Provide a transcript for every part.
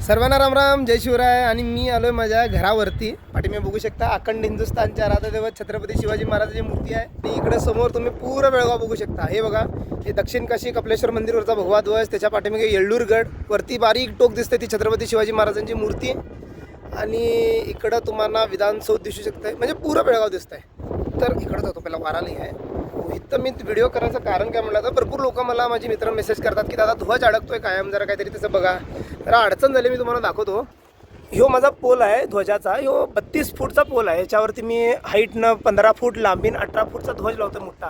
सर्वांना राम राम, जय शिवराय. आणि मी आलोय माझ्या घरावरती. पाठीमागे बघू शकता अखंड हिंदुस्थानच्या राधादेव छत्रपती शिवाजी महाराजांची मूर्ती आहे. आणि इकडे समोर तुम्ही पूर्ण बेळगाव बघू शकता. हे बघा, हे दक्षिण काशी कपिलेश्वर मंदिरवरचा भगवा ध्वज. त्याच्या पाठीमागे येळ्ळूरगड, वरती बारीक टोक दिसते ती छत्रपती शिवाजी महाराजांची मूर्ती. आणि इकडं तुम्हाला विधानसौध दिसू शकतंय, म्हणजे पूर्ण बेळगाव दिसतंय. तर इकडं जातो पहिला वाराली आहे. इथं मी व्हिडिओ करायचं कारण काय म्हटलं तर भरपूर लोक मला, माझे मित्र मेसेज करतात की दादा ध्वज अडकतोय कायम, जरा काहीतरी तसं बघा. तर अडचण झाली, मी तुम्हाला दाखवतो. ह्यो माझा पोल आहे ध्वजाचा. ह्यो 32 फूटचा पोल आहे. याच्यावरती मी हाईटनं 15 फूट, लांबीन 18 फूटचा ध्वज लावतो मोठा.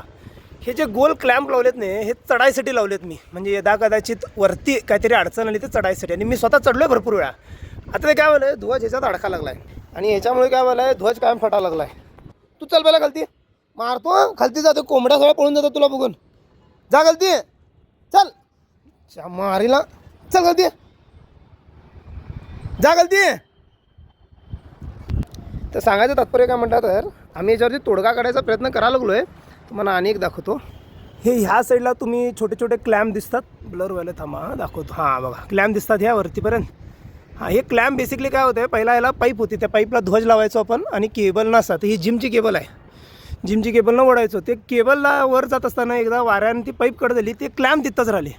हे जे गोल क्लॅम्प लावलेत नाही, हे चढायसाठी लावलेत मी, म्हणजे यदा कदाचित वरती काहीतरी अडचण आली तर चढायसाठी. आणि मी स्वतः चढलोय भरपूर वेळा. आता ते काय झालं, ध्वज ह्याच्यात अडका लागला आहे आणि ह्याच्यामुळे काय झालं आहे, ध्वज कायम फटा लागला आहे. तू चल पहिला खालती, मारतो खालती जातो, कोंबड्या सगळ्या पळून जातो तुला बघून. जा खालती, चल मारीला, चल खालती, जा खालती. तर सांगायचं तात्पर्य काय म्हणतात, तर आम्ही याच्यावरती तोडगा काढायचा प्रयत्न करायला लागलो आहे. तुम्हाला अनेक दाखवतो. हे ह्या साईडला तुम्ही छोटे छोटे क्लॅम्प दिसतात, ब्लर व्हायला थांबा दाखवतो. हां बघा, क्लॅम्प दिसतात ह्या वरतीपर्यंत. हां, हे क्लॅम्प बेसिकली काय होतं, पहिला याला पाईप होती, त्या पाईपला ध्वज लावायचो आपण आणि केबल नसतात. ही जिमची केबल आहे, जिमची केबलनं ओढायचो. ते केबलला वर जात असताना एकदा वाऱ्याने ती पाईप कट झाली, ते क्लॅम्प तिथंच राहिले.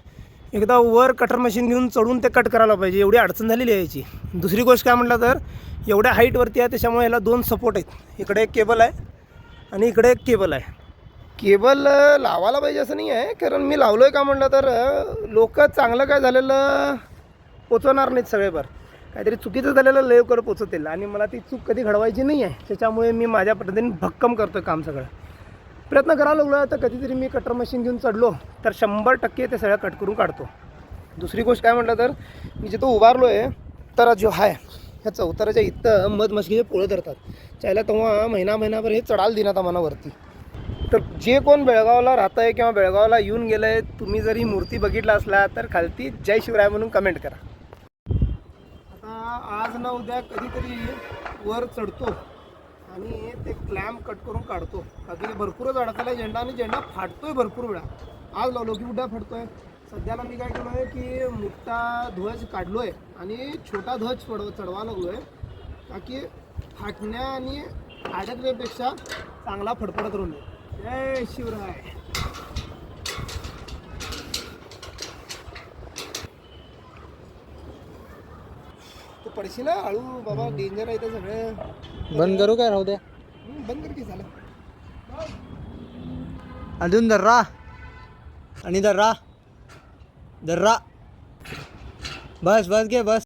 एकदा वर कटर मशीन घेऊन चढून ते कट करायला पाहिजे, एवढी अडचण झालेली आहे याची. दुसरी गोष्ट काय म्हटलं तर, एवढ्या हाईटवरती आहे त्याच्यामुळे याला 2 सपोर्ट आहेत. इकडे एक केबल आहे आणि इकडे एक केबल आहे. केबल लावायला पाहिजे असं नाही आहे, कारण मी लावलो आहे का म्हटलं तर लोक चांगलं काय झालेलं पोचवणार नाहीत सगळे. बरं, काहीतरी चुकीचं झालेलं लवकर पोचवतील आणि मला ती चूक कधी घडवायची नाही आहे. त्याच्यामुळे मी माझ्या पद्धतीने भक्कम करतो काम. सगळं प्रयत्न करायला लागलो. तर कधीतरी मी कटर मशीन घेऊन चढलो तर 100% ते सगळं कट करून काढतो. दुसरी गोष्ट काय म्हटलं तर, मी जिथं उभारलो आहे तर जो आहे ह्या चौताराच्या इथं मधमाशीचे पोळं धरतात चायला, तेव्हा महिनाभर हे चढाल दिनात आम्हाला वरती. तर जे कोण बेळगावला राहत आहे किंवा बेळगावला येऊन गेलं आहे, तुम्ही जर ही मूर्ती बघितला असला तर खालती जय शिवराय म्हणून कमेंट करा. आज ना उद्या कधीतरी वर चढतो आणि ते क्लॅम्प कट करून काढतो. कधी भरपूरच अडकला झेंडा आणि झेंडा फाटतोय भरपूर वेळा. आज लावलो की उड्या फाटतोय. सध्याला मी काय केलो आहे की मोठा ध्वज काढलो आहे आणि छोटा ध्वज चढवा लागलो आहे, ताकी फाटण्या आणि अडकण्यापेक्षा चांगला फडफडत राहून. जय शिवराय. तू पडशील हळू बाबा, डेंजर आहे ते सगळं. बंद करू काय, राहू द्या. बंद कर की, झालं. अजून दर्रा आणि दर्रा दर्रा, बस बस घे बस.